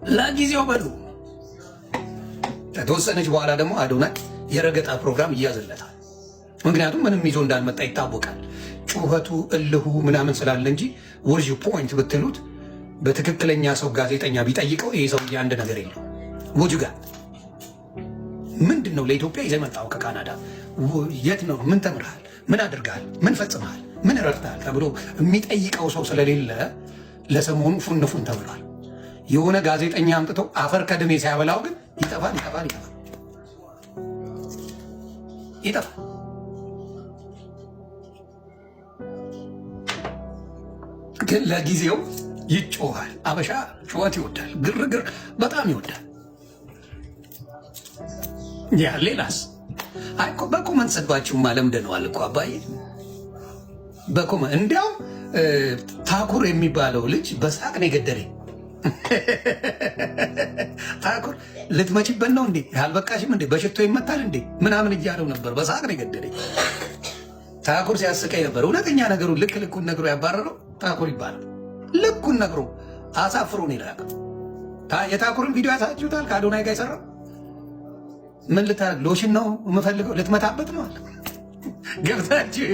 ለጊዜው በሉ። ከተወሰነች በኋላ ደግሞ አዶናይ የረገጣ ፕሮግራም እያዘለታል። ምክንያቱም ምንም ይዞ እንዳልመጣ ይታወቃል። ጩኸቱ እልሁ ምናምን ስላለ እንጂ ወርዥ ፖይንት ብትሉት በትክክለኛ ሰው ጋዜጠኛ ቢጠይቀው ይህ ሰውዬ አንድ ነገር የለው። ውጅ ጋር ምንድን ነው ለኢትዮጵያ ይዘህ መጣው? ከካናዳ የት ነው? ምን ተምርሃል? ምን አድርገሃል? ምን ፈጽመሃል? ምን ረድተሃል? ተብሎ የሚጠይቀው ሰው ስለሌለ ለሰሞኑ ፉን ፉን ተብሏል። የሆነ ጋዜጠኛ አምጥተው አፈር ከድሜ ሲያበላው ግን ይጠፋል። ግን ለጊዜው ይጮሃል። አበሻ ጩኸት ይወዳል፣ ግርግር በጣም ይወዳል። ያ ሌላስ አይኮ በኮመንት ሰድባችሁማ ለምደነዋል እኮ አባዬ። በኮመንት እንዲያውም ታኩር የሚባለው ልጅ በሳቅ ነው የገደለኝ። ታኩር ልትመጪበት ነው እንዴ? አልበቃሽም እንዴ? በሽቶ ይመታል እንዴ? ምናምን እያለው ነበር። በሳቅ ነው የገደለኝ። ታኩር ሲያስቀኝ ነበር። እውነተኛ ነገሩን ልኩን ነግሮ ያባረረው ታኩር ይባላል። ልኩን ነግሮ አሳፍሮ ነው ይላል። የታኩርን ቪዲዮ ያሳችሁታል? ከአዶናይ ጋር የሰራው ምን ልታረግ? ሎሽን ነው የምፈልገው ልትመታበት ነው አለ ገብታችሁ